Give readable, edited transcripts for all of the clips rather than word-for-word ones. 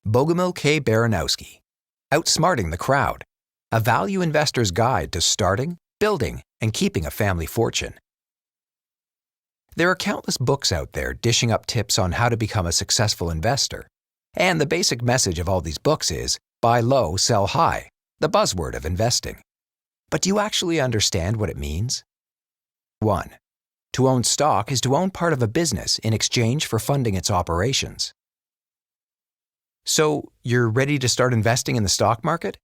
Bogomil K. Baranowski, Outsmarting the Crowd, a value investor's guide to starting, building, and keeping a family fortune. There are countless books out there dishing up tips on how to become a successful investor. And the basic message of all these books is, buy low, sell high, the buzzword of investing. But do you actually understand what it means? 1. To own stock is to own part of a business in exchange for funding its operations. So, you're ready to start investing in the stock market?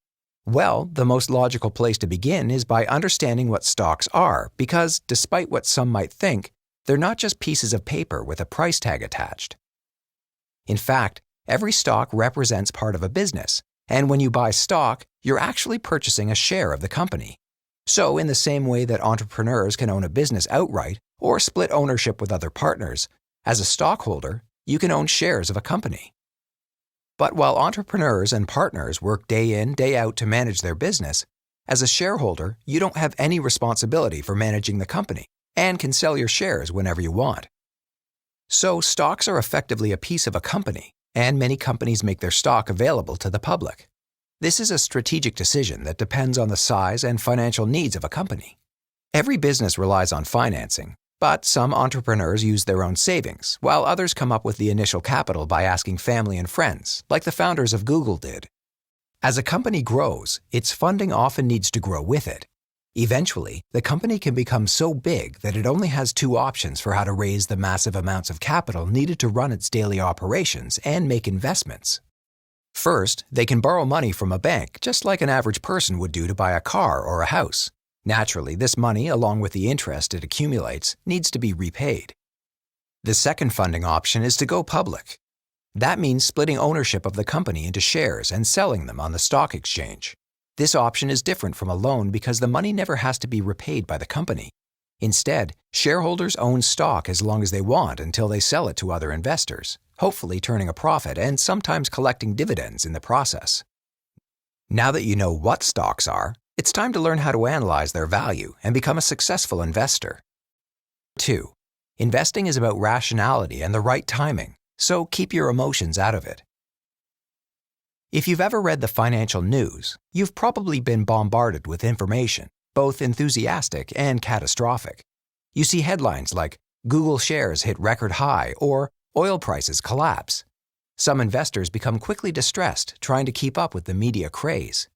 Well, the most logical place to begin is by understanding what stocks are, because despite what some might think, they're not just pieces of paper with a price tag attached. In fact, every stock represents part of a business, and when you buy stock, you're actually purchasing a share of the company. So, in the same way that entrepreneurs can own a business outright or split ownership with other partners, as a stockholder, you can own shares of a company. But while entrepreneurs and partners work day in, day out to manage their business, as a shareholder, you don't have any responsibility for managing the company and can sell your shares whenever you want. So, stocks are effectively a piece of a company, and many companies make their stock available to the public. This is a strategic decision that depends on the size and financial needs of a company. Every business relies on financing, but some entrepreneurs use their own savings, while others come up with the initial capital by asking family and friends, like the founders of Google did. As a company grows, its funding often needs to grow with it. Eventually, the company can become so big that it only has two options for how to raise the massive amounts of capital needed to run its daily operations and make investments. First, they can borrow money from a bank, just like an average person would do to buy a car or a house. Naturally, this money, along with the interest it accumulates, needs to be repaid. The second funding option is to go public. That means splitting ownership of the company into shares and selling them on the stock exchange. This option is different from a loan because the money never has to be repaid by the company. Instead, shareholders own stock as long as they want until they sell it to other investors, hopefully turning a profit and sometimes collecting dividends in the process. Now that you know what stocks are, it's time to learn how to analyze their value and become a successful investor. 2. Investing is about rationality and the right timing, so keep your emotions out of it. If you've ever read the financial news, you've probably been bombarded with information, both enthusiastic and catastrophic. You see headlines like, Google shares hit record high or oil prices collapse. Some investors become quickly distressed trying to keep up with the media craze.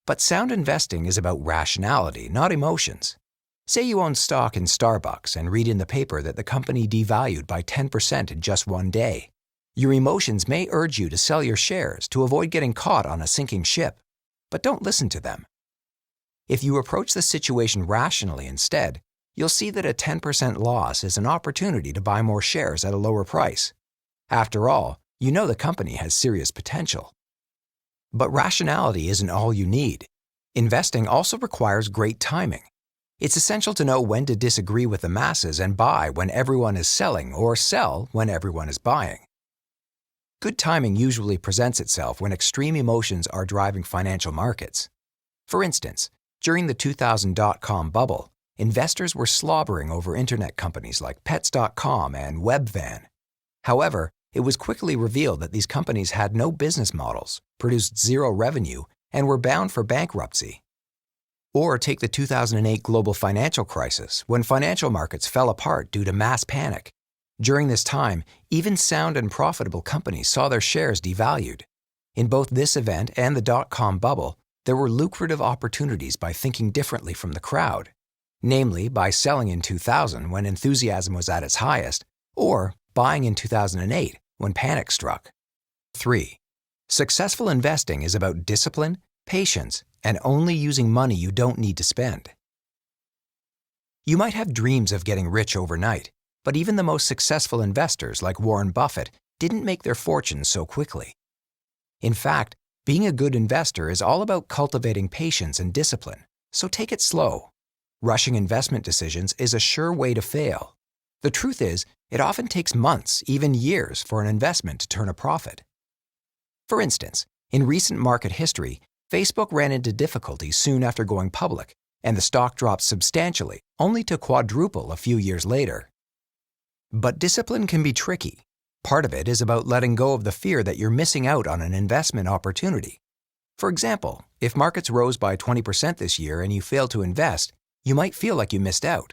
But sound investing is about rationality, not emotions. Say you own stock in Starbucks and read in the paper that the company devalued by 10% in just one day. Your emotions may urge you to sell your shares to avoid getting caught on a sinking ship, but don't listen to them. If you approach the situation rationally instead, you'll see that a 10% loss is an opportunity to buy more shares at a lower price. After all, you know the company has serious potential. But rationality isn't all you need. Investing also requires great timing. It's essential to know when to disagree with the masses and buy when everyone is selling or sell when everyone is buying. Good timing usually presents itself when extreme emotions are driving financial markets. For instance, during the 2000 dot-com bubble, investors were slobbering over internet companies like Pets.com and Webvan. However, it was quickly revealed that these companies had no business models, produced zero revenue, and were bound for bankruptcy. Or take the 2008 global financial crisis, when financial markets fell apart due to mass panic. During this time, even sound and profitable companies saw their shares devalued. In both this event and the dot-com bubble, there were lucrative opportunities by thinking differently from the crowd, namely by selling in 2000 when enthusiasm was at its highest, or buying in 2008 when panic struck. 3. Successful investing is about discipline, patience, and only using money you don't need to spend. You might have dreams of getting rich overnight, but even the most successful investors like Warren Buffett didn't make their fortunes so quickly. In fact, being a good investor is all about cultivating patience and discipline, so take it slow. Rushing investment decisions is a sure way to fail. The truth is, it often takes months, even years, for an investment to turn a profit. For instance, in recent market history, Facebook ran into difficulties soon after going public, and the stock dropped substantially, only to quadruple a few years later. But discipline can be tricky. Part of it is about letting go of the fear that you're missing out on an investment opportunity. For example, if markets rose by 20% this year and you fail to invest, you might feel like you missed out.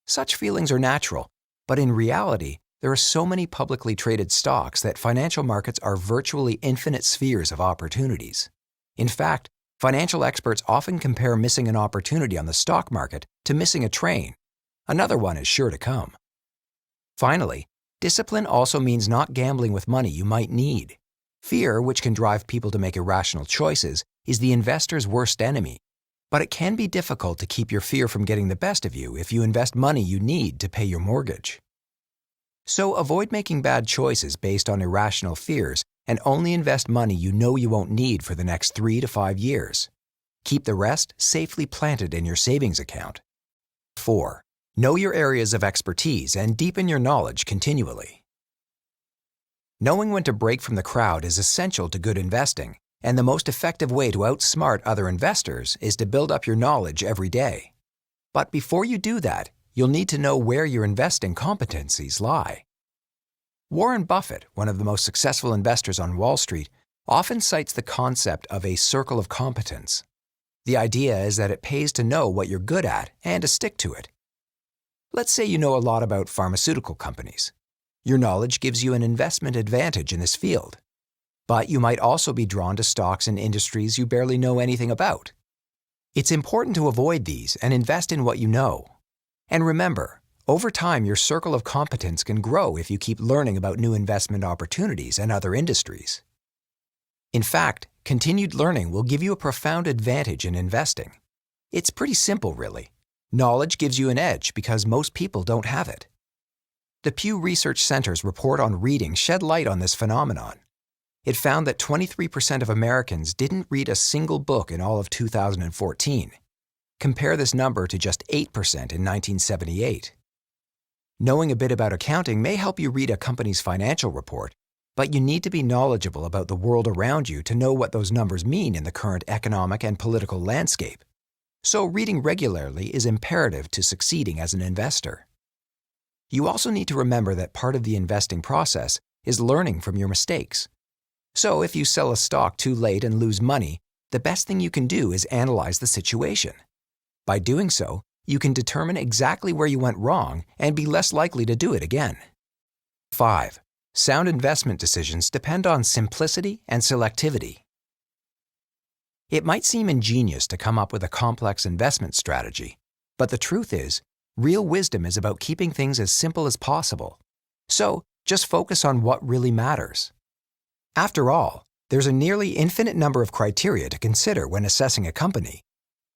Such feelings are natural, but in reality, there are so many publicly traded stocks that financial markets are virtually infinite spheres of opportunities. In fact, financial experts often compare missing an opportunity on the stock market to missing a train. Another one is sure to come. Finally, discipline also means not gambling with money you might need. Fear, which can drive people to make irrational choices, is the investor's worst enemy. But it can be difficult to keep your fear from getting the best of you if you invest money you need to pay your mortgage. So avoid making bad choices based on irrational fears and only invest money you know you won't need for the next 3 to 5 years. Keep the rest safely planted in your savings account. 4. Know your areas of expertise and deepen your knowledge continually. Knowing when to break from the crowd is essential to good investing, and the most effective way to outsmart other investors is to build up your knowledge every day. But before you do that, you'll need to know where your investing competencies lie. Warren Buffett, one of the most successful investors on Wall Street, often cites the concept of a circle of competence. The idea is that it pays to know what you're good at and to stick to it. Let's say you know a lot about pharmaceutical companies. Your knowledge gives you an investment advantage in this field. But you might also be drawn to stocks in industries you barely know anything about. It's important to avoid these and invest in what you know. And remember, over time your circle of competence can grow if you keep learning about new investment opportunities and other industries. In fact, continued learning will give you a profound advantage in investing. It's pretty simple, really. Knowledge gives you an edge because most people don't have it. The Pew Research Center's report on reading shed light on this phenomenon. It found that 23% of Americans didn't read a single book in all of 2014. Compare this number to just 8% in 1978. Knowing a bit about accounting may help you read a company's financial report, but you need to be knowledgeable about the world around you to know what those numbers mean in the current economic and political landscape. So reading regularly is imperative to succeeding as an investor. You also need to remember that part of the investing process is learning from your mistakes. So if you sell a stock too late and lose money, the best thing you can do is analyze the situation. By doing so, you can determine exactly where you went wrong and be less likely to do it again. 5. Sound investment decisions depend on simplicity and selectivity. It might seem ingenious to come up with a complex investment strategy, but the truth is, real wisdom is about keeping things as simple as possible. So, just focus on what really matters. After all, there's a nearly infinite number of criteria to consider when assessing a company.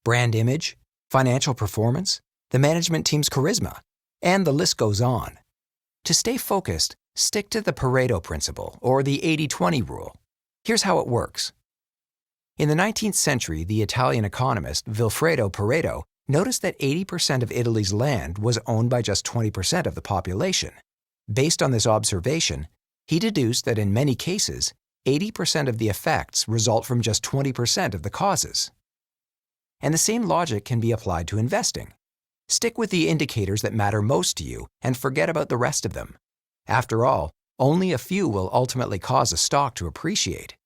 Brand image, financial performance, the management team's charisma, and the list goes on. To stay focused, stick to the Pareto principle or the 80-20 rule. Here's how it works. In the 19th century, the Italian economist Vilfredo Pareto noticed that 80% of Italy's land was owned by just 20% of the population. Based on this observation, he deduced that in many cases, 80% of the effects result from just 20% of the causes. And the same logic can be applied to investing. Stick with the indicators that matter most to you and forget about the rest of them. After all, only a few will ultimately cause a stock to appreciate.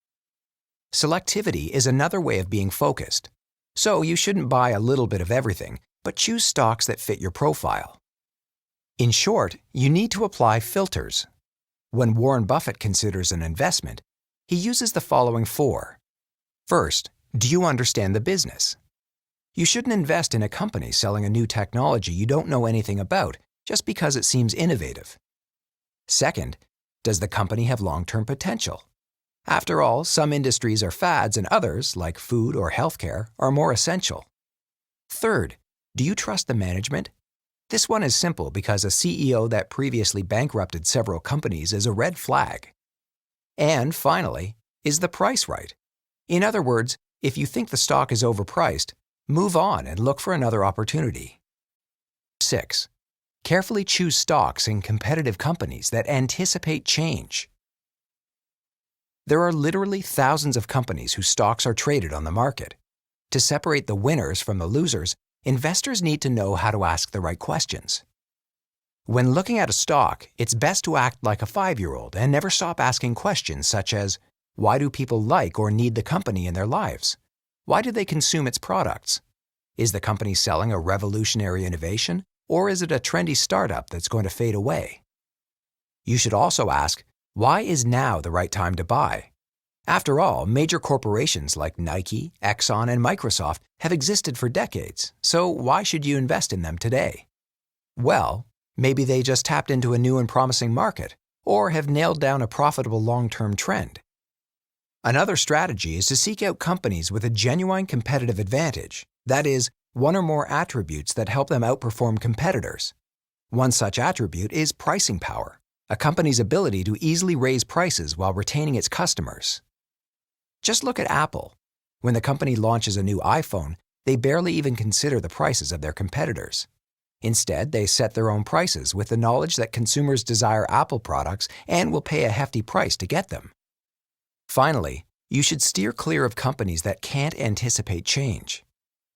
Selectivity is another way of being focused. So you shouldn't buy a little bit of everything, but choose stocks that fit your profile. In short, you need to apply filters. When Warren Buffett considers an investment, he uses the following 4. First, do you understand the business? You shouldn't invest in a company selling a new technology you don't know anything about just because it seems innovative. Second, does the company have long-term potential? After all, some industries are fads and others, like food or healthcare, are more essential. Third, do you trust the management? This one is simple because a CEO that previously bankrupted several companies is a red flag. And finally, is the price right? In other words, if you think the stock is overpriced, move on and look for another opportunity. 6. Carefully choose stocks in competitive companies that anticipate change. There are literally thousands of companies whose stocks are traded on the market. To separate the winners from the losers, investors need to know how to ask the right questions. When looking at a stock, it's best to act like a 5-year-old and never stop asking questions such as, why do people like or need the company in their lives? Why do they consume its products? Is the company selling a revolutionary innovation, or is it a trendy startup that's going to fade away? You should also ask, why is now the right time to buy? After all, major corporations like Nike, Exxon, and Microsoft have existed for decades, so why should you invest in them today? Well, maybe they just tapped into a new and promising market, or have nailed down a profitable long-term trend. Another strategy is to seek out companies with a genuine competitive advantage, that is, one or more attributes that help them outperform competitors. One such attribute is pricing power, a company's ability to easily raise prices while retaining its customers. Just look at Apple. When the company launches a new iPhone, they barely even consider the prices of their competitors. Instead, they set their own prices with the knowledge that consumers desire Apple products and will pay a hefty price to get them. Finally, you should steer clear of companies that can't anticipate change.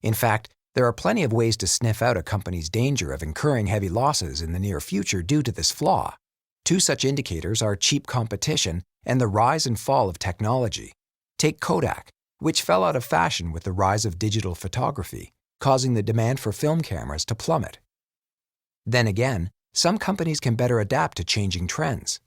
In fact, there are plenty of ways to sniff out a company's danger of incurring heavy losses in the near future due to this flaw. Two such indicators are cheap competition and the rise and fall of technology. Take Kodak, which fell out of fashion with the rise of digital photography, causing the demand for film cameras to plummet. Then again, some companies can better adapt to changing trends.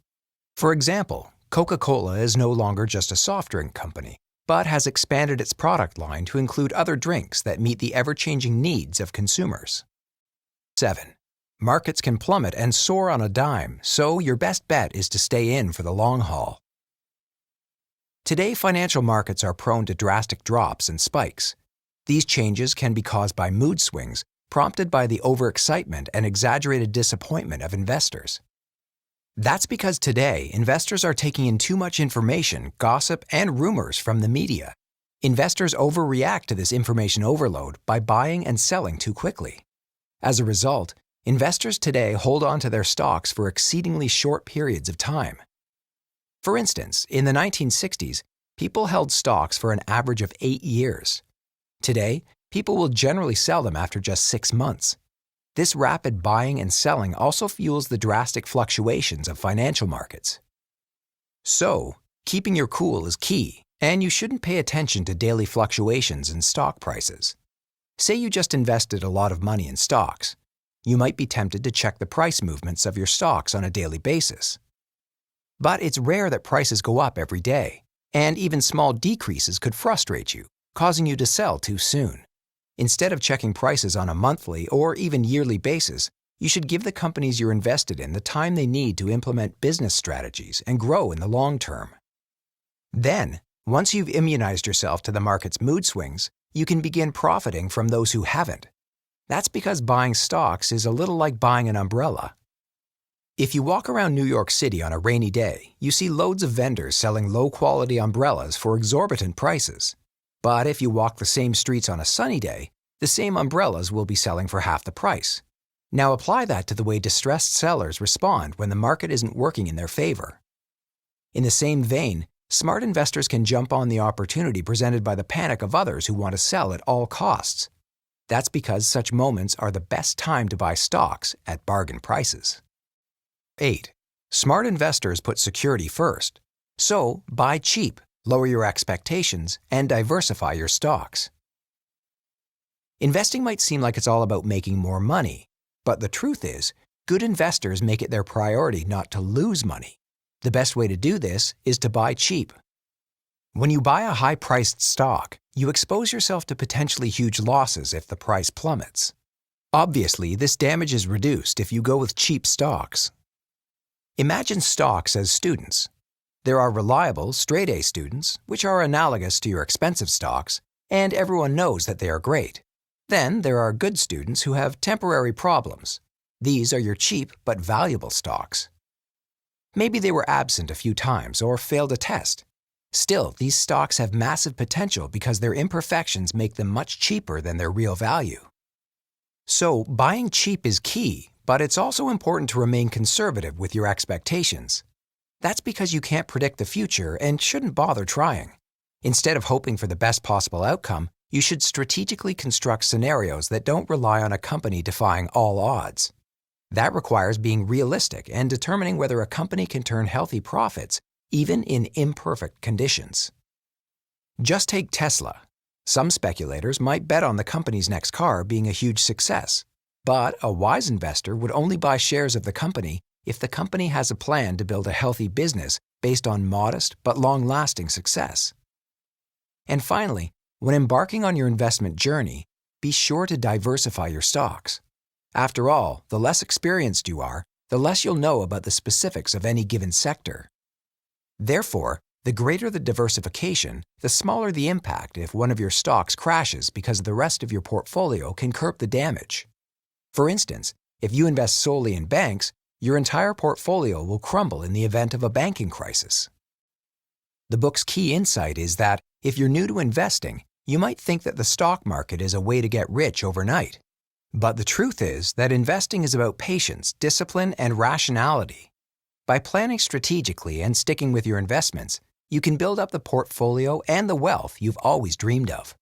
For example, Coca-Cola is no longer just a soft drink company, but has expanded its product line to include other drinks that meet the ever-changing needs of consumers. 7. Markets can plummet and soar on a dime, so your best bet is to stay in for the long haul. Today, financial markets are prone to drastic drops and spikes. These changes can be caused by mood swings prompted by the overexcitement and exaggerated disappointment of investors. That's because today, investors are taking in too much information, gossip, and rumors from the media. Investors overreact to this information overload by buying and selling too quickly. As a result, investors today hold on to their stocks for exceedingly short periods of time. For instance, in the 1960s, people held stocks for an average of 8 years. Today, people will generally sell them after just 6 months. This rapid buying and selling also fuels the drastic fluctuations of financial markets. So, keeping your cool is key, and you shouldn't pay attention to daily fluctuations in stock prices. Say you just invested a lot of money in stocks. You might be tempted to check the price movements of your stocks on a daily basis. But it's rare that prices go up every day, and even small decreases could frustrate you, causing you to sell too soon. Instead of checking prices on a monthly or even yearly basis, you should give the companies you're invested in the time they need to implement business strategies and grow in the long term. Then, once you've immunized yourself to the market's mood swings, you can begin profiting from those who haven't. That's because buying stocks is a little like buying an umbrella. If you walk around New York City on a rainy day, you see loads of vendors selling low-quality umbrellas for exorbitant prices. But if you walk the same streets on a sunny day, the same umbrellas will be selling for half the price. Now apply that to the way distressed sellers respond when the market isn't working in their favor. In the same vein, smart investors can jump on the opportunity presented by the panic of others who want to sell at all costs. That's because such moments are the best time to buy stocks at bargain prices. 8. Smart investors put security first. So, buy cheap, lower your expectations, and diversify your stocks. Investing might seem like it's all about making more money, but the truth is, good investors make it their priority not to lose money. The best way to do this is to buy cheap. When you buy a high-priced stock, you expose yourself to potentially huge losses if the price plummets. Obviously, this damage is reduced if you go with cheap stocks. Imagine stocks as students. There are reliable, straight-A students, which are analogous to your expensive stocks, and everyone knows that they are great. Then there are good students who have temporary problems. These are your cheap but valuable stocks. Maybe they were absent a few times or failed a test. Still, these stocks have massive potential because their imperfections make them much cheaper than their real value. So, buying cheap is key, but it's also important to remain conservative with your expectations. That's because you can't predict the future and shouldn't bother trying. Instead of hoping for the best possible outcome, you should strategically construct scenarios that don't rely on a company defying all odds. That requires being realistic and determining whether a company can turn healthy profits even in imperfect conditions. Just take Tesla. Some speculators might bet on the company's next car being a huge success, but a wise investor would only buy shares of the company if the company has a plan to build a healthy business based on modest but long-lasting success. And finally, when embarking on your investment journey, be sure to diversify your stocks. After all, the less experienced you are, the less you'll know about the specifics of any given sector. Therefore, the greater the diversification, the smaller the impact if one of your stocks crashes because the rest of your portfolio can curb the damage. For instance, if you invest solely in banks, your entire portfolio will crumble in the event of a banking crisis. The book's key insight is that if you're new to investing, you might think that the stock market is a way to get rich overnight. But the truth is that investing is about patience, discipline, and rationality. By planning strategically and sticking with your investments, you can build up the portfolio and the wealth you've always dreamed of.